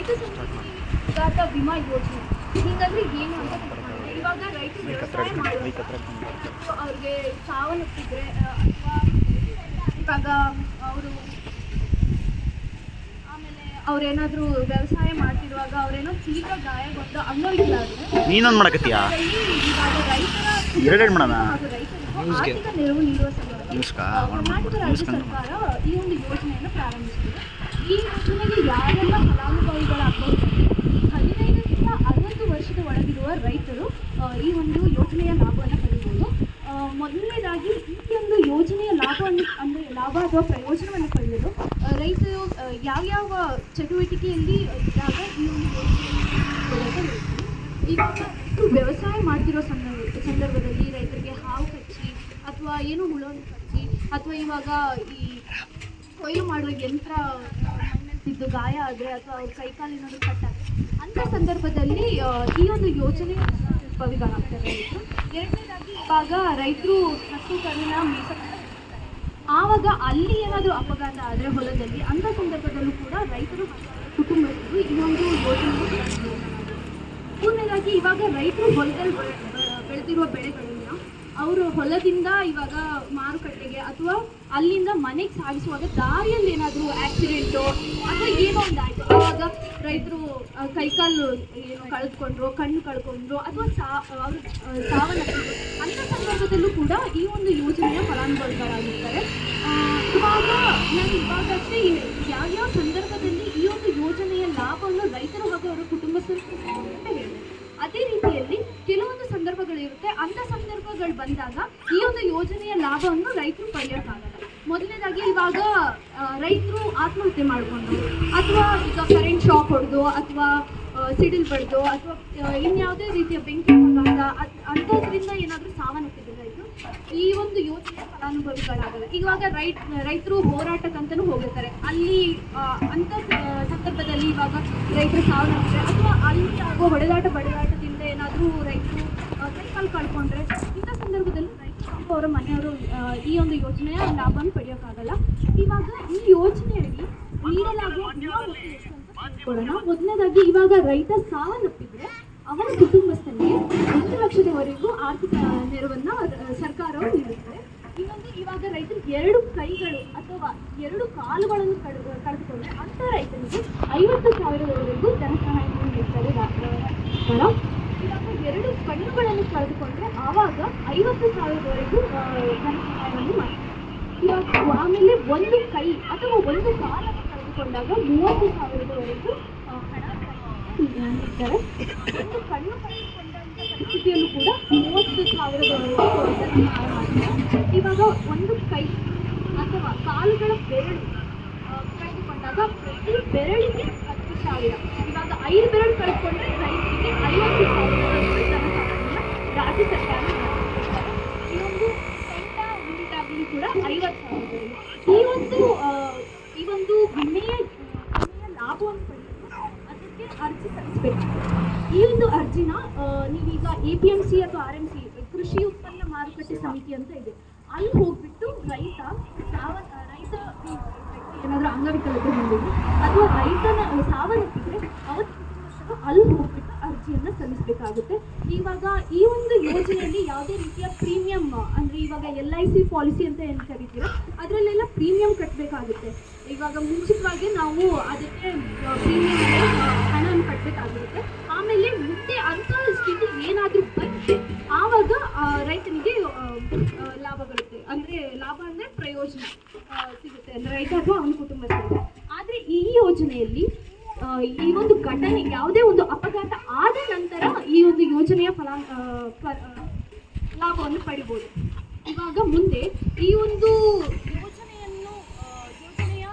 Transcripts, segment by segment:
ರೈತ ಸಂಪರ್ಕ ವಿಮಾ ಯೋಜನೆ ಹೀಗಂದ್ರೆ ಏನು ಅಂತ ತಿಳ್ಕೊಂಡ್ರೆ, ಇವಾಗ ರೈತರು ವ್ಯವಸಾಯ ಮಾಡುವಾಗ ಅವ್ರಿಗೆ ಸಾವನ್ನಪ್ಪಿದ್ರೆ ಅಥವಾ ಇವಾಗ ಅವರು ಆಮೇಲೆ ಅವ್ರೇನಾದರೂ ವ್ಯವಸಾಯ ಮಾಡ್ತಿರುವಾಗ ಅವ್ರೇನೋ ತೀವ್ರ ಗಾಯಗೊಂಡು ಅಂಗವಿಕಲಾದ್ರೆ ನೀನೊಂದು ಮಾಡಕತ್ತೀಯಾ ಇವಾಗ ರೈತರ ಹಾಗೂ ರೈತರಿಗೂ ಆರ್ಥಿಕ ನೆರವು ನೀಡುವ ಸಲುವಾಗಿ ಕರ್ನಾಟಕ ರಾಜ್ಯ ಸರ್ಕಾರ ಈ ಒಂದು ಯೋಜನೆಯನ್ನು ಪ್ರಾರಂಭಿಸಿದೆ. ಈ ಯೋಜನೆಗೆ ಯಾರೆಲ್ಲ ಫಲಾನುಭವಿಗಳಾಗಬಹುದು, 15ರಿಂದ 60 ವರ್ಷದ ಒಳಗಿರುವ ರೈತರು ಈ ಒಂದು ಯೋಜನೆಯ ಲಾಭವನ್ನು ಪಡೆಯಬಹುದು. ಮೊದಲನೇದಾಗಿ ಈ ಒಂದು ಯೋಜನೆಯ ಲಾಭ ಅಥವಾ ಪ್ರಯೋಜನವನ್ನು ಪಡೆಯಲು ರೈತರು ಯಾವ್ಯಾವ ಚಟುವಟಿಕೆಯಲ್ಲಿ ಇದ್ದಾಗ ಈ ಒಂದು ಯೋಜನೆ ಇವಾಗ ವ್ಯವಸಾಯ ಮಾಡ್ತಿರೋ ಸಂದರ್ಭದಲ್ಲಿ ರೈತರಿಗೆ ಹಾವು ಕಚ್ಚಿ ಅಥವಾ ಏನು ಹುಳವನ್ನು ಕಚ್ಚಿ ಅಥವಾ ಇವಾಗ ಈ ಕೊಯ್ಲು ಮಾಡುವ ಯಂತ್ರ ಮಣ್ಣಂತಿದ್ದು ಗಾಯ ಆದರೆ ಅಥವಾ ಅವ್ರ ಕೈಕಾಲೇನಾದರೂ ಕಟ್ಟಾದರೆ ಅಂಥ ಸಂದರ್ಭದಲ್ಲಿ ಈ ಒಂದು ಯೋಜನೆ ಉಪಯೋಗವಾಗ್ತಾರೆ ರೈತರು. ಎರಡನೇದಾಗಿ ಇವಾಗ ರೈತರು ಹಸು ಕರುನ ಆವಾಗ ಅಲ್ಲಿ ಏನಾದರೂ ಅಪಘಾತ ಆದರೆ ಹೊಲದಲ್ಲಿ ಅಂಥ ಸಂದರ್ಭದಲ್ಲೂ ಕೂಡ ರೈತರು ಕುಟುಂಬಸ್ಥರು ಈ ಒಂದು ಯೋಜನೆ. ಮೂರನೇದಾಗಿ ಇವಾಗ ರೈತರು ಹೊಲದಲ್ಲಿ ಬೆಳೆದಿರುವ ಬೆಳೆಗಳನ್ನು ಅವರು ಹೊಲದಿಂದ ಇವಾಗ ಮಾರುಕಟ್ಟೆಗೆ ಅಥವಾ ಅಲ್ಲಿಂದ ಮನೆಗೆ ಸಾಗಿಸುವಾಗ ದಾರಿಯಲ್ಲಿ ಏನಾದರೂ ಆಕ್ಸಿಡೆಂಟು ಅಥವಾ ಏನೋ ಒಂದು ಆಯಿತು, ಆವಾಗ ರೈತರು ಕೈಕಾಲು ಏನು ಕಳೆದುಕೊಂಡ್ರು, ಕಣ್ಣು ಕಳ್ಕೊಂಡ್ರು ಅಥವಾ ಅವರು ಸಾವನ್ನಪ್ಪಿದ್ರು ಅಂಥ ಸಂದರ್ಭದಲ್ಲೂ ಕೂಡ ಈ ಒಂದು ಯೋಜನೆಯ ಫಲಾನುಭವಿಗಳಾಗಿರ್ತಾರೆ. ಇವಾಗಷ್ಟೇ ಯಾವ್ಯಾವ ಸಂದರ್ಭದಲ್ಲಿ ಈ ಒಂದು ಯೋಜನೆಯ ಲಾಭವನ್ನು ರೈತರು ಹಾಗೂ ಅವರ ಕುಟುಂಬಸ್ಥರು ಅಂತ ಹೇಳಿದೆ. ಅದೇ ರೀತಿಯಲ್ಲಿ ಕೆಲವೊಂದು ಸಂದರ್ಭಗಳಿರುತ್ತೆ, ಅಂಥ ಸಂದರ್ಭಗಳು ಬಂದಾಗ ಈ ಒಂದು ಯೋಜನೆಯ ಲಾಭವನ್ನು ರೈತರು ಪಡೆಯೋಕ್ಕಾಗಲ್ಲ. ಮೊದಲನೇದಾಗಿ ಇವಾಗ ರೈತರು ಆತ್ಮಹತ್ಯೆ ಮಾಡಿಕೊಂಡು ಅಥವಾ ಈಗ ಕರೆಂಟ್ ಶಾಕ್ ಹೊಡೆದು ಅಥವಾ ಸಿಡಿಲ್ ಬಡ್ದು ಅಥವಾ ಇನ್ಯಾವುದೇ ರೀತಿಯ ಬೆಂಕಿ ಅಪಘಾತ ಅಂಥದ್ರಿಂದ ಏನಾದರೂ ಸಾವನ್ನಪ್ಪಿದ್ರೆ ರೈತರು ಈ ಒಂದು ಯೋಜನೆಯ ಫಲಾನುಭವಿಗಳಾಗಲ್ಲ. ಇವಾಗ ರೈತರು ಹೋರಾಟಕ್ಕಂತಲೂ ಹೋಗಿರ್ತಾರೆ, ಅಲ್ಲಿ ಅಂಥ ಸಂದರ್ಭದಲ್ಲಿ ಇವಾಗ ರೈತರು ಸಾವನ್ನಪ್ಪಿದ್ರೆ ಅಥವಾ ಅಲ್ಲಿ ಆಗುವ ಬಡಿದಾಟದಿಂದ ಏನಾದರೂ ರೈತರು ಕೈಕಾಲು ಕಳ್ಕೊಂಡ್ರೆ ಇಂಥ ಸಂದರ್ಭದಲ್ಲಿ ರೈತರು ಅವರ ಮನೆಯವರು ಈ ಒಂದು ಯೋಜನೆಯ ಲಾಭವನ್ನು ಪಡೆಯೋಕ್ಕಾಗಲ್ಲ. ಇವಾಗ ಈ ಯೋಜನೆಯಲ್ಲಿ ನೀಡಲಾಗುವ ಎಷ್ಟು ಅಂತ ತಿಳ್ಕೊಳ್ಳೋಣ. ಮೊದಲನೇದಾಗಿ ಇವಾಗ ರೈತ ಸಾವನ್ನಪ್ಪಿದ್ರೆ ಅವರ ಕುಟುಂಬಸ್ಥನಿಗೆ 1 ಲಕ್ಷದವರೆಗೂ ಆರ್ಥಿಕ ನೆರವನ್ನು ಸರ್ಕಾರವು ನೀಡುತ್ತದೆ. ಇನ್ನೊಂದು ಇವಾಗ ರೈತರು 2 ಕೈಗಳು ಅಥವಾ 2 ಕಾಲುಗಳನ್ನು ಕಳೆದುಕೊಂಡ್ರೆ ಅಂಥ ರೈತನಿಗೆ 50,000ವರೆಗೂ ಧನ ಸಹಾಯವನ್ನು ನೀಡ್ತಾರೆ ಸರ್ಕಾರ. ಇವಾಗ 2 ಕಣ್ಣುಗಳನ್ನು ಕಳೆದುಕೊಂಡ್ರೆ ಆವಾಗ 50,000ವರೆಗೂ ಧನ ಸಹಾಯವನ್ನು ಮಾಡ್ತಾರೆ. ಇವಾಗ ಆಮೇಲೆ 1 ಕೈ ಅಥವಾ 1 ಕಾಲನ್ನು ಕಳೆದುಕೊಂಡಾಗ 30,000ವರೆಗೂ ಹಣ ನೀಡ್ತಾರೆ. 1 ಕಣ್ಣು ಕಳೆದುಕೊಂಡಂಥ ಪರಿಸ್ಥಿತಿಯಲ್ಲೂ ಕೂಡ 30,000ವರೆಗೂ ಸಹಾಯ ಮಾಡ್ತಾರೆ. ಇವಾಗ 1 ಕೈ ಅಥವಾ ಕಾಲುಗಳ ಬೆರಳು ಕಳೆದುಕೊಂಡಾಗ ಪ್ರತಿ ಬೆರಳಿಗೆ 10,000. ಇವಾಗ 5 ಬೆರಳು ಕಳೆದುಕೊಂಡ್ರೆ ರೈತರಿಗೆ 50,000 ಧನ ಸಹಾಯವನ್ನು ರಾಜ್ಯ ಸರ್ಕಾರ ಮಾಡ್ತಾರೆ. ಈ ಒಂದು ಸೊಂಟ ಉಂಟಾಗಲಿ ಕೂಡ 50,000. ಈ ಒಂದು ವಿಮೆಯ ಲಾಭವನ್ನು ಪಡೆಯಲು ಅದಕ್ಕೆ ಅರ್ಜಿ ಸಲ್ಲಿಸಬೇಕು. ಈ ಒಂದು ಅರ್ಜಿನ ನೀವೀಗ APMC ಅಥವಾ RMC ಕೃಷಿ ಉತ್ಪನ್ನ ಮಾರುಕಟ್ಟೆ ಸಮಿತಿ ಅಂತ ಇದೆ, ಅಲ್ಲಿ ಹೋಗ್ಬಿಟ್ಟು ರೈತ ಏನಾದರೂ ಅಂಗವಿಕಲತೆ ಹೊಂದಿದ್ರು ಅಥವಾ ರೈತನ ಸಾವನ್ನಪ್ಪಿದ್ರೆ ಅವತ್ತು ಅಲ್ಲಿ ಹೋಗ್ಬಿಟ್ಟು ಅರ್ಜಿಯನ್ನು ಸಲ್ಲಿಸಬೇಕಾಗುತ್ತೆ. ಇವಾಗ ಈ ಒಂದು ಯೋಜನೆಯಲ್ಲಿ ಯಾವುದೇ ರೀತಿಯ ಪ್ರೀಮಿಯಂ ಅಂದರೆ ಇವಾಗ LIC ಪಾಲಿಸಿ ಅಂತ ಏನು ಕರಿತೀರೋ ಅದರಲ್ಲೆಲ್ಲ ಪ್ರೀಮಿಯಂ ಕಟ್ಟಬೇಕಾಗುತ್ತೆ. ಇವಾಗ ಮುಂಚಿತವಾಗಿ ನಾವು ಅದಕ್ಕೆ ಪ್ರೀಮಿಯಂ ಹಣವನ್ನು ಕಟ್ಟಬೇಕಾಗಿರುತ್ತೆ. ಆಮೇಲೆ ಮುಂದೆ ಅಂಥ ಸ್ಥಿತಿ ಏನಾದರೂ ಬಂದರೆ ಆವಾಗ ರೈತನಿಗೆ ಲಾಭ ಬರುತ್ತೆ, ಅಂದರೆ ಲಾಭ ಅಂದರೆ ಪ್ರಯೋಜನ ಸಿಗುತ್ತೆ ಅಂದರೆ ರೈತ ಅಥವಾ ಅವನ ಕುಟುಂಬಸ್ಥರಿಗೆ. ಆದರೆ ಈ ಯೋಜನೆಯಲ್ಲಿ ಈ ಒಂದು ಘಟನೆ ಯಾವುದೇ ಒಂದು ಅಪಘಾತ ಆದ ನಂತರ ಈ ಒಂದು ಯೋಜನೆಯ ಲಾಭವನ್ನು ಪಡಿಬೋದು. ಇವಾಗ ಮುಂದೆ ಈ ಒಂದು ಯೋಜನೆಯ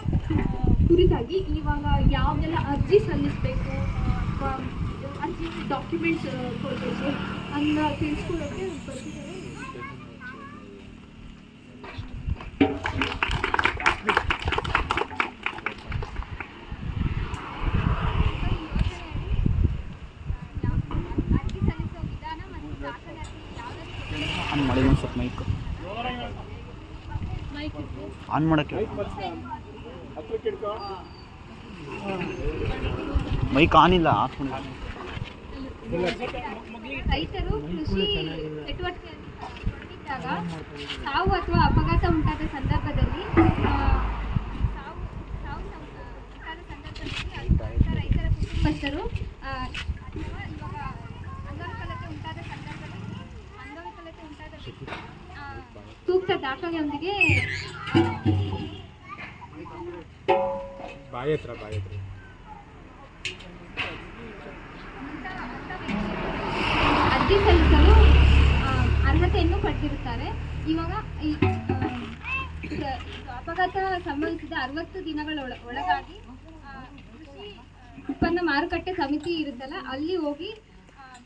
ಕುರಿತಾಗಿ ಇವಾಗ ಯಾವುದೆಲ್ಲ ಅರ್ಜಿ ಸಲ್ಲಿಸಬೇಕು ಅಥವಾ ಅರ್ಜಿ ಡಾಕ್ಯುಮೆಂಟ್ಸ್ ಕೊಡಬೇಕು ಅಂತ ತಿಳಿಸ್ಕೊಳ್ಳೋಕ್ಕೆ ಬರ್ತಿದ್ದಾರೆ. ಆನ್ ಮಾಡೋಕ್ಕೆ ಮೈ ಕಾಣಿಲ್ಲ ಹಾಕ್ಕೊಂಡಿಲ್ಲ. ರೈತರು ಕೃಷಿ ಚಟುವಟಿಕೆಯಲ್ಲಿ ತೊಡಗಿದ್ದಾಗ ಸಾವು ಅಥವಾ ಅಪಘಾತ ಉಂಟಾದ ಸಂದರ್ಭದಲ್ಲಿ ರೈತರ ಕುಟುಂಬಸ್ಥರು ಅಥವಾ ಇವಾಗ ಅಂಗವಿಕಲತೆ ಉಂಟಾದ ಸಂದರ್ಭದಲ್ಲಿ ಸೂಕ್ತ ದಾಖಲೆಯೊಂದಿಗೆ ಅರ್ಜಿ ಸಲ್ಲಿಸಲು ಅರ್ಹತೆಯನ್ನು ಪಡೆದಿರುತ್ತಾರೆ. ಇವಾಗ ಈ ಅಪಘಾತ ಸಂಭವಿಸಿದ 60 ದಿನಗಳ ಒಳಗಾಗಿ ಕೃಷಿ ಉತ್ಪನ್ನ ಮಾರುಕಟ್ಟೆ ಸಮಿತಿ ಇರುತ್ತಲ್ಲ, ಅಲ್ಲಿ ಹೋಗಿ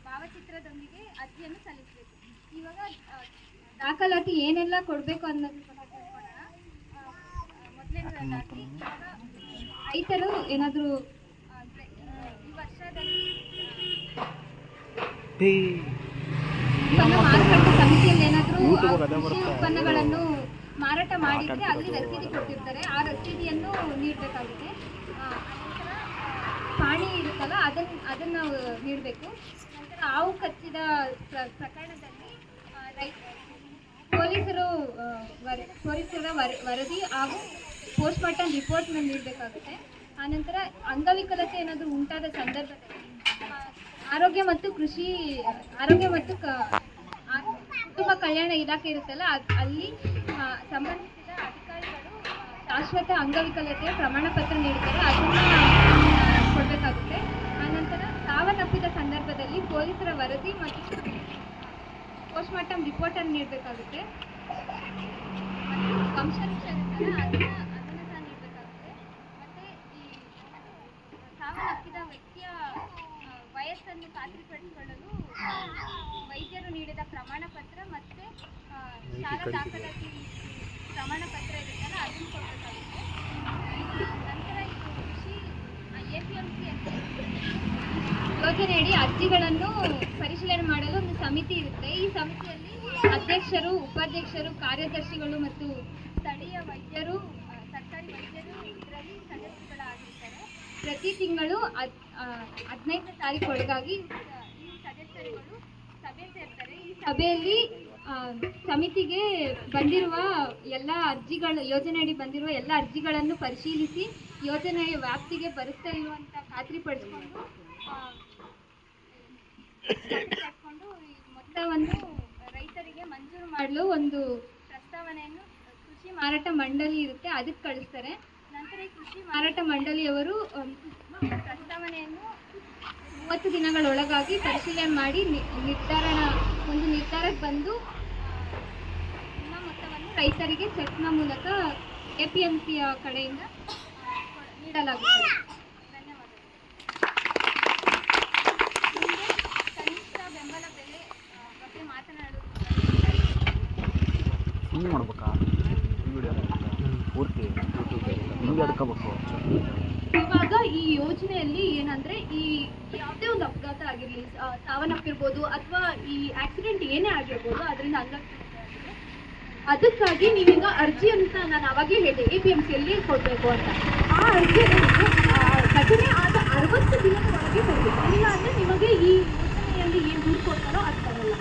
ಭಾವಚಿತ್ರದೊಂದಿಗೆ ಅರ್ಜಿಯನ್ನು ಸಲ್ಲಿಸಬೇಕು. ಇವಾಗ ದಾಖಲಾತಿ ಏನೆಲ್ಲ ಕೊಡಬೇಕು ಅನ್ನೋದು ಮೊದಲನೇದಾಗಿ ರೈತರು ಏನಾದರೂ ಈ ವರ್ಷದಲ್ಲಿ ಮಾರುಕಟ್ಟೆ ಸಮಿತಿಯಲ್ಲಿ ಏನಾದರೂ ಕೃಷಿ ಉತ್ಪನ್ನಗಳನ್ನು ಮಾರಾಟ ಮಾಡಿದ್ರೆ ಅಲ್ಲಿ ರಸೀದಿ ಕೊಟ್ಟಿರ್ತಾರೆ, ಆ ರಸೀದಿಯನ್ನು ನೀಡಬೇಕಾಗುತ್ತೆ. ನಂತರ ಪಾಣಿ ಇರುತ್ತಲ್ಲ ಅದನ್ನು ನಾವು ನೀಡಬೇಕು. ನಂತರ ಹಾವು ಕಚ್ಚಿದ ಪ್ರಕರಣದಲ್ಲಿ ಪೊಲೀಸರ ವರದಿ ಹಾಗೂ ಪೋಸ್ಟ್ಮಾರ್ಟಮ್ ರಿಪೋರ್ಟ್ನ ನೀಡಬೇಕಾಗುತ್ತೆ. ಆನಂತರ ಅಂಗವಿಕಲತೆ ಏನಾದರೂ ಉಂಟಾದ ಸಂದರ್ಭದಲ್ಲಿ ಆರೋಗ್ಯ ಮತ್ತು ಕುಟುಂಬ ಕಲ್ಯಾಣ ಇಲಾಖೆ ಇರುತ್ತಲ್ಲ, ಅಲ್ಲಿ ಸಂಬಂಧಿಸಿದ ಅಧಿಕಾರಿಗಳು ಶಾಶ್ವತ ಅಂಗವಿಕಲತೆಯ ಪ್ರಮಾಣ ಪತ್ರ ನೀಡುತ್ತಾರೆ, ಅದನ್ನು ಕೊಡಬೇಕಾಗುತ್ತೆ. ಆನಂತರ ಸಾವನ್ನಪ್ಪಿದ ಸಂದರ್ಭದಲ್ಲಿ ಪೊಲೀಸರ ವರದಿ ಮತ್ತು ಪೋಸ್ಟ್ಮಾರ್ಟಮ್ ರಿಪೋರ್ಟನ್ನು ನೀಡಬೇಕಾಗುತ್ತೆ. ಮತ್ತು ವಂಶವೃಕ್ಷ ಇರುತ್ತಲ್ಲ ಅದನ್ನು ಸಹ ನೀಡಬೇಕಾಗುತ್ತೆ. ಮತ್ತು ಈ ಸಾವನ್ನಪ್ಪಿದ ವ್ಯಕ್ತಿಯ ವಯಸ್ಸನ್ನು ಖಾತ್ರಿಪಡಿಸಿಕೊಳ್ಳಲು ವೈದ್ಯರು ನೀಡಿದ ಪ್ರಮಾಣ ಪತ್ರ ಮತ್ತು ಶಾಲಾ ದಾಖಲಾತಿ ಪ್ರಮಾಣ ಪತ್ರ ಇರುತ್ತಲ್ಲ ಅದನ್ನು ಕೊಡಬೇಕಾಗುತ್ತೆ. ನಂತರ ಇದು ಕೃಷಿ APMC ಯೋಜನೆಯಡಿ ಅರ್ಜಿಗಳನ್ನು ಪರಿಶೀಲನೆ ಮಾಡಲು ಒಂದು ಸಮಿತಿ ಇರುತ್ತೆ. ಈ ಸಮಿತಿಯಲ್ಲಿ ಅಧ್ಯಕ್ಷರು, ಉಪಾಧ್ಯಕ್ಷರು, ಕಾರ್ಯದರ್ಶಿಗಳು ಮತ್ತು ಸ್ಥಳೀಯ ವೈದ್ಯರು, ಸರ್ಕಾರಿ ವೈದ್ಯರು ಇದರಲ್ಲಿ ಸದಸ್ಯರುಗಳಾಗಿರ್ತಾರೆ. ಪ್ರತಿ ತಿಂಗಳು 15ನೇ ತಾರೀಕು ಒಳಗಾಗಿ ಈ ಸದಸ್ಯರುಗಳು ಸಭೆ ಸೇರ್ತಾರೆ. ಈ ಸಭೆಯಲ್ಲಿ ಸಮಿತಿಗೆ ಬಂದಿರುವ ಎಲ್ಲ ಯೋಜನೆಯಡಿ ಬಂದಿರುವ ಎಲ್ಲ ಅರ್ಜಿಗಳನ್ನು ಪರಿಶೀಲಿಸಿ ಯೋಜನೆಯ ವ್ಯಾಪ್ತಿಗೆ ಬರುತ್ತಾ ಇಲ್ವೋ ಅಂತ ಖಾತ್ರಿಪಡಿಸಿಕೊಂಡು ಈ ಮೊತ್ತವನ್ನು ರೈತರಿಗೆ ಮಂಜೂರು ಮಾಡಲು ಒಂದು ಪ್ರಸ್ತಾವನೆಯನ್ನು ಕೃಷಿ ಮಾರಾಟ ಮಂಡಳಿ ಇರುತ್ತೆ, ಅದಕ್ಕೆ ಕಳಿಸ್ತಾರೆ. ನಂತರ ಈ ಕೃಷಿ ಮಾರಾಟ ಮಂಡಳಿಯವರು ಪ್ರಸ್ತಾವನೆಯನ್ನು 30 ದಿನಗಳೊಳಗಾಗಿ ಪರಿಶೀಲನೆ ಮಾಡಿ ನಿರ್ಧಾರಕ್ಕೆ ಬಂದು ನಿಮ್ಮ ಮೊತ್ತವನ್ನು ರೈತರಿಗೆ ಚೆಕ್ನ ಮೂಲಕ APMCಯ ಕಡೆಯಿಂದ ನೀಡಲಾಗುತ್ತದೆ. ಧನ್ಯವಾದಗಳು. ಕನಿಷ್ಠ ಬೆಂಬಲ ಬೆಲೆ ಬಗ್ಗೆ ಮಾತನಾಡುವುದು ಇವಾಗ ಈ ಯೋಜನೆಯಲ್ಲಿ ಏನಂದ್ರೆ ಈ ಯಾವುದೇ ಒಂದು ಅಪಘಾತ ಆಗಿರಲಿ, ಸಾವನ್ನಪ್ಪಿರ್ಬೋದು ಅಥವಾ ಈ ಆಕ್ಸಿಡೆಂಟ್ ಏನೇ ಆಗಿರ್ಬೋದು, ಅದರಿಂದ ಅದಕ್ಕಾಗಿ ನೀವೀಗ ಅರ್ಜಿ ಅಂತ ನಾನು ಅವಾಗಲೇ ಹೇಳಿದೆ APMCಯಲ್ಲಿ ಕೊಡಬೇಕು ಅಂತ. ಆ ಅರ್ಜಿಯನ್ನು ಘಟನೆ ಆದ 60 ದಿನದ ಒಳಗೆ ಕೊಡಬೇಕು. ಇಲ್ಲ ಅಂದರೆ ನಿಮಗೆ ಈ ಯೋಜನೆಯಲ್ಲಿ ಏನು ದುಡ್ಡು ಕೊಡ್ತಾರೋ ಅದು ಬರಲ್ಲ.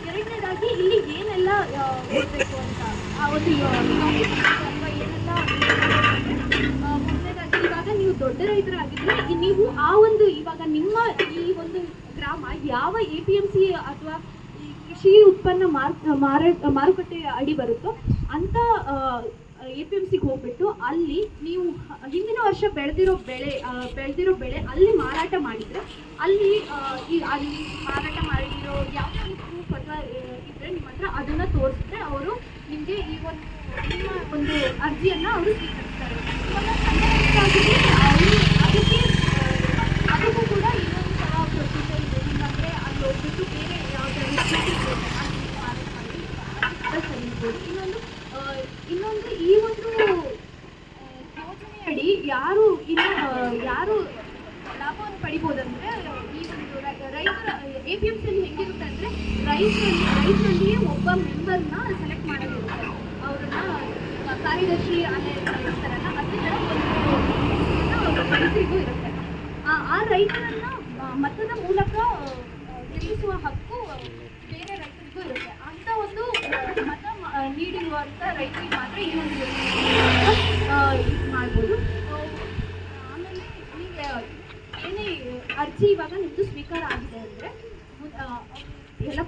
ಎರಡನೇದಾಗಿ ಇಲ್ಲಿ ಏನೆಲ್ಲ ಕೊಡಬೇಕು ಅಂತ ಆ ಒಂದು ಅಥವಾ ಏನೆಲ್ಲ ಮೊದಲನೇದಾಗಿ ಇವಾಗ ನೀವು ದೊಡ್ಡ ರೈತರಾಗಿದ್ದರೆ ನೀವು ಆ ಒಂದು ಇವಾಗ ನಿಮ್ಮ ಈ ಒಂದು ಗ್ರಾಮ ಯಾವ APMC ಅಥವಾ ಕೃಷಿ ಉತ್ಪನ್ನ ಮಾರುಕಟ್ಟೆ ಅಡಿ ಬರುತ್ತೋ ಅಂತ APMCಗೆ ಹೋಗ್ಬಿಟ್ಟು ಅಲ್ಲಿ ನೀವು ಹಿಂದಿನ ವರ್ಷ ಬೆಳೆದಿರೋ ಬೆಳೆ ಅಲ್ಲಿ ಮಾರಾಟ ಮಾಡಿದರೆ ಅಲ್ಲಿ ಮಾರಾಟ ಮಾಡಿರೋ ಯಾವುದೇ ಒಂದು ಪ್ರೂಫ್ ಅಥವಾ ಇದ್ದರೆ ನಿಮ್ಮ ಹತ್ರ ಅದನ್ನು ತೋರಿಸಿದ್ರೆ ಅವರು ನಿಮಗೆ ಈ ನಿಮ್ಮ ಒಂದು ಅರ್ಜಿಯನ್ನು ಅವರು ಸ್ವೀಕರಿಸ್ತಾರೆ. ಅದಕ್ಕೂ ಕೂಡ ಇನ್ನೊಂದು ಥರ ಪ್ರೊಸೀಜರ್ ಇದೆ. ನಿಮ್ಮಂದರೆ ಅಲ್ಲಿ ಹೋಗ್ಬಿಟ್ಟು ಬೇರೆ ಯಾವುದಾದ್ರು ಸಲ್ಲಿಸ್ಬೋದು. ಇನ್ನೊಂದು ಈ ಒಂದು ಯೋಜನೆಯಡಿ ಯಾರು ಲಾಭವನ್ನು ಪಡಿಬೋದಂದ್ರೆ ಈ ಒಂದು ರೈತರ APMCಯಲ್ಲಿ ಹೆಂಗಿರುತ್ತೆ ಅಂದರೆ ರೈತರಲ್ಲಿಯೇ ಒಬ್ಬ ಮೆಂಬರ್ನ ಸೆಲೆಕ್ಟ್ ಮಾಡೋದಿರುತ್ತೆ. ಅವ್ರನ್ನ ಕಾರ್ಯದರ್ಶಿ ಇರ್ತಾರಲ್ಲ, ಅದೇ ಥರ ಒಂದು ರೈತರಿಗೂ ಇರುತ್ತೆ. ಆ ರೈತರನ್ನ ಮತದ ಮೂಲಕ ಗೆಲ್ಲಿಸುವ ಹಕ್ಕು ಬೇರೆ ರೈತರಿಗೂ ಇರುತ್ತೆ. ಅಂತ ಒಂದು ಮತ ನೀಡಿರುವಂಥ ರೈತರಿಗೆ ಮಾತ್ರ ಈ ಒಂದು ಇದು ಮಾಡ್ಬೋದು. ಆಮೇಲೆ ನೀವು ಏನೇ ಅರ್ಜಿ ಇವಾಗ ನಿಮ್ಮದು ಸ್ವೀಕಾರ ಆಗಿದೆ ಅಂದರೆ ಎಲ್ಲ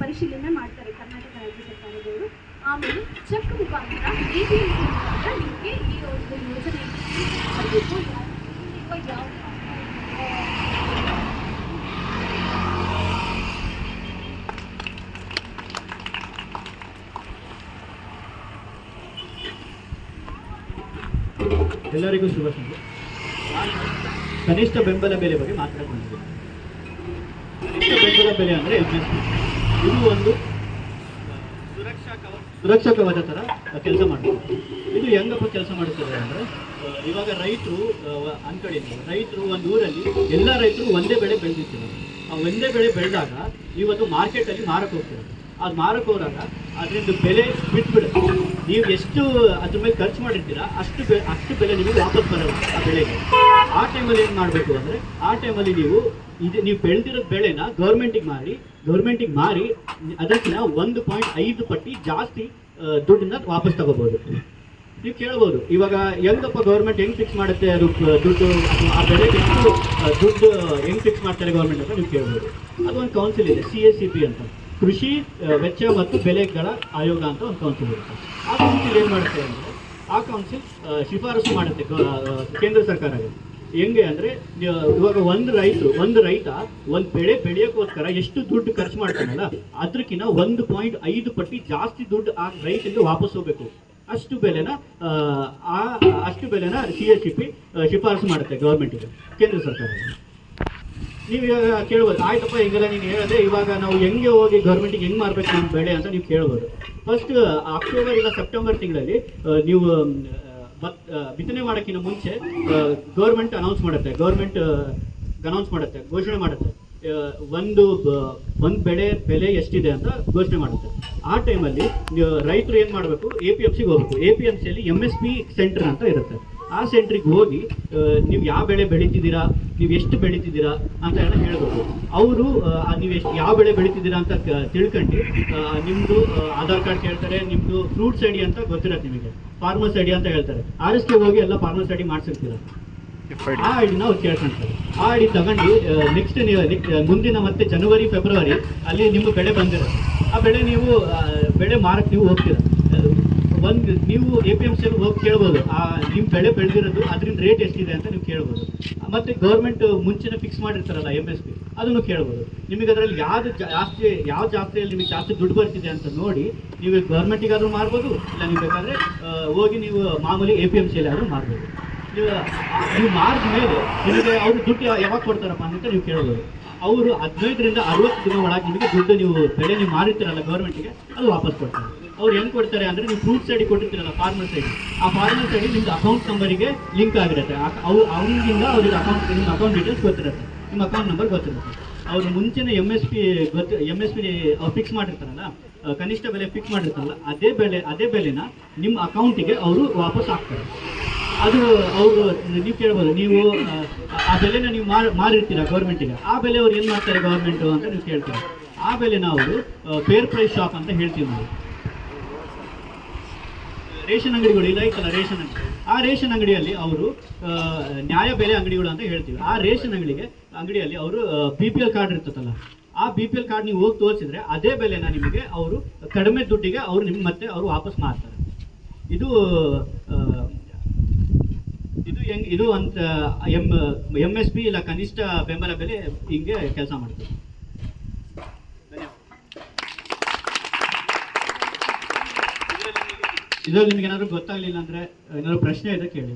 ಪರಿಶೀಲನೆ ಮಾಡ್ತಾರೆ ಕರ್ನಾಟಕ ರಾಜ್ಯ ಸರ್ಕಾರದವರು. ಆಮೇಲೆ ಚೆಕ್ ಮುಖಾಂತರ APMC ಮುಖಾಂತರ ನಿಮಗೆ ಈ ಒಂದು ಯೋಜನೆ ಯಾವ ಎಲ್ಲರಿಗೂ ಶುಭ ಸಂಜೆ. ಕನಿಷ್ಠ ಬೆಂಬಲ ಬೆಲೆ ಬಗ್ಗೆ ಮಾತನಾಡಿಕೊಂಡಿದ್ದೆ. ಕನಿಷ್ಠ ಬೆಂಬಲ ಬೆಲೆ ಅಂದರೆ ಇದು ಒಂದು ಸುರಕ್ಷಾ ಕವಚ ಥರ ಕೆಲಸ ಮಾಡ್ತಾರೆ. ಇದು ಹೆಂಗಪ್ಪ ಕೆಲಸ ಮಾಡುತ್ತದೆ ಅಂದರೆ, ಇವಾಗ ರೈತರು ರೈತರು ಒಂದು ಊರಲ್ಲಿ ಎಲ್ಲ ರೈತರು ಒಂದೇ ಬೆಳೆ ಬೆಳೆದಿರ್ತಾರೆ. ಆ ಒಂದೇ ಬೆಳೆ ಬೆಳೆದಾಗ ಇವತ್ತು ಮಾರ್ಕೆಟಲ್ಲಿ ಮಾರಕ್ಕೆ ಹೋಗ್ತಾರೆ. ಅದು ಮಾರಕ್ಕೆ ಹೋದಾಗ ಅದರಿಂದ ಬೆಲೆ ಬಿಟ್ಬಿಡುತ್ತೆ. ನೀವು ಎಷ್ಟು ಅದ್ರ ಮೇಲೆ ಖರ್ಚು ಮಾಡಿರ್ತೀರಾ ಅಷ್ಟು ಬೆಲೆ ನಿಮಗೆ ವಾಪಸ್ ಬರಲ್ಲ ಆ ಬೆಳೆಗೆ. ಆ ಟೈಮಲ್ಲಿ ಏನು ಮಾಡಬೇಕು ಅಂದರೆ, ಆ ಟೈಮಲ್ಲಿ ನೀವು ಬೆಳೆದಿರೋ ಬೆಳೆನ ಗೌರ್ಮೆಂಟಿಗೆ ಮಾರಿ ಅದಕ್ಕಿಂತ 1.5 ಪಟ್ಟಿ ಜಾಸ್ತಿ ದುಡ್ಡನ್ನ ವಾಪಸ್ ತಗೋಬಹುದು. ನೀವು ಕೇಳ್ಬೋದು, ಇವಾಗ ಹೆಂಗಪ್ಪ ಗೌರ್ಮೆಂಟ್ ಹೆಂಗೆ ಫಿಕ್ಸ್ ಮಾಡುತ್ತೆ ಅದು ದುಡ್ಡು, ಆ ಬೆಳೆಗೆ ಎಷ್ಟು ದುಡ್ಡು ಹೆಂಗೆ ಫಿಕ್ಸ್ ಮಾಡ್ತಾರೆ ಗೌರ್ಮೆಂಟ್ ಅಂತ ನೀವು ಕೇಳ್ಬೋದು. ಅದೊಂದು ಕೌನ್ಸಿಲ್ ಇದೆ, CACP ಅಂತ, ಕೃಷಿ ವೆಚ್ಚ ಮತ್ತು ಬೆಲೆಗಳ ಆಯೋಗ ಅಂತ ಒಂದು ಕೌನ್ಸಿಲ್ ಇರುತ್ತೆ. ಆ ಕೌನ್ಸಿಲ್ ಏನು ಮಾಡುತ್ತೆ ಅಂದರೆ, ಆ ಕೌನ್ಸಿಲ್ ಶಿಫಾರಸು ಮಾಡುತ್ತೆ ಕೇಂದ್ರ ಸರ್ಕಾರಕ್ಕೆ. ಹೆಂಗೆ ಅಂದರೆ, ಇವಾಗ ಒಂದು ರೈತ ಒಂದು ಬೆಳೆ ಬೆಳೆಯೋಕ್ಕೋಸ್ಕರ ಎಷ್ಟು ದುಡ್ಡು ಖರ್ಚು ಮಾಡ್ತಾನಲ್ಲ ಅದಕ್ಕಿಂತ 1.5 ಪಟ್ಟಿ ಜಾಸ್ತಿ ದುಡ್ಡು ಆ ರೈತರಿಗೆ ವಾಪಸ್ ಹೋಗಬೇಕು. ಅಷ್ಟು ಬೆಲೆನ CACP ಶಿಫಾರಸು ಮಾಡುತ್ತೆ ಗೌರ್ಮೆಂಟಿಗೆ, ಕೇಂದ್ರ ಸರ್ಕಾರ. ನೀವು ಇವಾಗ ಕೇಳ್ಬೋದು, ಆಯ್ತಪ್ಪ ಹಿಂಗೆಲ್ಲ ನೀನು ಹೇಳಿದೆ, ಇವಾಗ ನಾವು ಹೆಂಗೆ ಹೋಗಿ ಗೌರ್ಮೆಂಟಿಗೆ ಹೆಂಗೆ ಮಾರಬೇಕು ನಮ್ಮ ಬೆಳೆ ಅಂತ ನೀವು ಕೇಳ್ಬೋದು. ಫಸ್ಟ್ ಅಕ್ಟೋಬರ್ ಇಲ್ಲ ಸೆಪ್ಟೆಂಬರ್ ತಿಂಗಳಲ್ಲಿ ನೀವು ಬಿತ್ತನೆ ಮಾಡೋಕ್ಕಿಂತ ಮುಂಚೆ ಗೌರ್ಮೆಂಟ್ ಅನೌನ್ಸ್ ಮಾಡುತ್ತೆ, ಘೋಷಣೆ ಮಾಡುತ್ತೆ, ಒಂದು ಬೆಲೆ ಎಷ್ಟಿದೆ ಅಂತ ಘೋಷಣೆ ಮಾಡುತ್ತೆ. ಆ ಟೈಮಲ್ಲಿ ರೈತರು ಏನು ಮಾಡಬೇಕು, APMCಗೆ ಹೋಗಬೇಕು. APMCಯಲ್ಲಿ MSP ಸೆಂಟರ್ ಅಂತ ಇರುತ್ತೆ. ಆ ಸೆಂಟ್ರಿಗೆ ಹೋಗಿ ನೀವು ಯಾವ ಬೆಳೆ ಬೆಳೀತಿದ್ದೀರಾ, ನೀವು ಎಷ್ಟು ಬೆಳೀತಿದ್ದೀರಾ ಅಂತ ಎಲ್ಲ ಹೇಳ್ಬೇಕು. ಅವರು ನೀವು ಯಾವ ಬೆಳೆ ಬೆಳೀತಿದ್ದೀರಾ ಅಂತ ತಿಳ್ಕೊಂಡು ನಿಮ್ಮದು ಆಧಾರ್ ಕಾರ್ಡ್ ಕೇಳ್ತಾರೆ, ನಿಮ್ಮದು ಫ್ರೂಟ್ಸ್ ಐಡಿ ಅಂತ ಗೊತ್ತಿರತ್ತೆ ನಿಮಗೆ, ಫಾರ್ಮರ್ಸ್ ಐಡಿ ಅಂತ ಹೇಳ್ತಾರೆ. RSK ಹೋಗಿ ಎಲ್ಲ ಫಾರ್ಮರ್ಸ್ ಐಡಿ ಮಾಡಿಸಿರ್ತೀರ. ಆ ಐಡಿನ ಅವ್ರು ಕೇಳ್ಕೊಂತಾರೆ. ಆ ಐಡಿ ತಗೊಂಡು ನೆಕ್ಸ್ಟ್ ಮುಂದಿನ ಮತ್ತೆ ಜನವರಿ ಫೆಬ್ರವರಿ ಅಲ್ಲಿ ನಿಮ್ಮ ಬೆಳೆ ಬಂದಿರುತ್ತೆ. ಆ ಬೆಳೆ ಬೆಳೆ ಮಾರಕ್ಕೆ ನೀವು ಹೋಗ್ತೀರ. ನೀವು APMCಯಲ್ಲಿ ಹೋಗಿ ಕೇಳ್ಬೋದು, ನಿಮ್ಮ ಬೆಳೆ ಬೆಳೆದಿರೋದು ಅದರಿಂದ ರೇಟ್ ಎಷ್ಟಿದೆ ಅಂತ ನೀವು ಕೇಳ್ಬೋದು. ಮತ್ತು ಗೌರ್ಮೆಂಟ್ ಮುಂಚೆನೇ ಫಿಕ್ಸ್ ಮಾಡಿರ್ತಾರಲ್ಲ MSP, ಅದನ್ನು ಕೇಳ್ಬೋದು. ನಿಮಗೆ ಅದರಲ್ಲಿ ಯಾವ ಜಾಸ್ತಿಯಲ್ಲಿ ನಿಮಗೆ ಜಾಸ್ತಿ ದುಡ್ಡು ಬರ್ತಿದೆ ಅಂತ ನೋಡಿ ನೀವು ಗೌರ್ಮೆಂಟಿಗಾದರೂ ಮಾರ್ಬೋದು, ಇಲ್ಲ ನೀವು ಬೇಕಾದರೆ ಹೋಗಿ ನೀವು ಮಾಮೂಲಿ APMCಯಲ್ಲಿ ಆದರೂ ಮಾರ್ಬೋದು. ನೀವು ಮಾರಿದ ಮೇಲೆ ನಿಮಗೆ ಅವರು ದುಡ್ಡು ಯಾವಾಗ ಕೊಡ್ತಾರಪ್ಪ ಅಂತ ನೀವು ಕೇಳ್ಬೋದು. ಅವರು 15ರಿಂದ 60 ದಿನ ಒಳಗೆ ನಿಮಗೆ ದುಡ್ಡು ಬೆಳೆ ನೀವು ಮಾರಿರ್ತೀರಲ್ಲ ಗೌರ್ಮೆಂಟಿಗೆ, ಅದು ವಾಪಸ್ ಕೊಡ್ತಾರೆ. ಅವ್ರು ಹೆಂಗೆ ಕೊಡ್ತಾರೆ ಅಂದರೆ, ನೀವು ಫ್ರೂಟ್ಸ್ ಐಡಿ ಕೊಟ್ಟಿರ್ತೀರಲ್ಲ ಫಾರ್ಮರ್ಸ್ ಐಡಿ, ಆ ಫಾರ್ಮರ್ಸ್ ಐಡಿ ನಿಮ್ದು ಅಕೌಂಟ್ ನಂಬರಿಗೆ ಲಿಂಕ್ ಆಗಿರುತ್ತೆ. ಅವನಿಂದ ಅವ್ರಿಗೆ ನಿಮ್ಮ ಅಕೌಂಟ್ ಡೀಟೇಲ್ಸ್ ಗೊತ್ತಿರುತ್ತೆ, ನಿಮ್ಮ ಅಕೌಂಟ್ ನಂಬರ್ ಗೊತ್ತಿರುತ್ತೆ. ಅವರು ಮುಂಚೆನೇ MSP ಅವ್ರು ಫಿಕ್ಸ್ ಮಾಡಿರ್ತಾರಲ್ಲ, ಕನಿಷ್ಠ ಬೆಲೆ ಫಿಕ್ಸ್ ಮಾಡಿರ್ತಾರಲ್ಲ, ಅದೇ ಬೆಲೆನ ನಿಮ್ಮ ಅಕೌಂಟಿಗೆ ಅವರು ವಾಪಸ್ ಹಾಕ್ತಾರೆ. ಅದು ಅವರು ನೀವು ಕೇಳ್ಬೋದು, ನೀವು ಆ ಬೆಲೆನ ನೀವು ಮಾರಿರ್ತೀರ ಗೌರ್ಮೆಂಟಿಗೆ, ಆ ಬೆಲೆ ಅವ್ರು ಏನು ಮಾಡ್ತಾರೆ ಗೌರ್ಮೆಂಟು ಅಂತ ನೀವು ಕೇಳ್ತಾರೆ. ಆ ಬೆಲೆನ ಅವರು ಫೇರ್ ಪ್ರೈಸ್ ಶಾಪ್ ಅಂತ ಹೇಳ್ತೀವಿ ನಾವು. ರೇಷನ್ ಅಂಗಡಿಗಳು ಇಲ್ಲ ಐತಲ್ಲ, ರೇಷನ್ ಅಂಗಡಿ, ಆ ರೇಷನ್ ಅಂಗಡಿಯಲ್ಲಿ ಅವರು ನ್ಯಾಯ ಬೆಲೆ ಅಂಗಡಿಗಳು ಅಂತ ಹೇಳ್ತೀವಿ. ಆ ರೇಷನ್ ಅಂಗಡಿಯಲ್ಲಿ ಅವರು BPL ಕಾರ್ಡ್ ಇರ್ತದಲ್ಲ, ಆ BPL ಕಾರ್ಡ್ ನೀವು ಹೋಗಿ ತೋರಿಸಿದ್ರೆ ಅದೇ ಬೆಲೆನ ನಿಮಗೆ ಅವರು ಕಡಿಮೆ ದುಡ್ಡಿಗೆ ಅವರು ನಿಮ್ಗೆ ಮತ್ತೆ ಅವರು ವಾಪಸ್ ಮಾರ್ತಾರೆ. ಇದು ಅಂತ MSP ಇಲ್ಲ ಕನಿಷ್ಠ ಬೆಂಬಲ ಬೆಲೆ ಹಿಂಗೆ ಕೆಲಸ ಮಾಡ್ತೀವಿ. ಇದರಲ್ಲಿ ನಿಮ್ಗೆ ಏನಾದರೂ ಗೊತ್ತಾಗಲಿಲ್ಲ ಅಂದರೆ ಏನಾದರೂ ಪ್ರಶ್ನೆ ಇದೆ ಕೇಳಿ.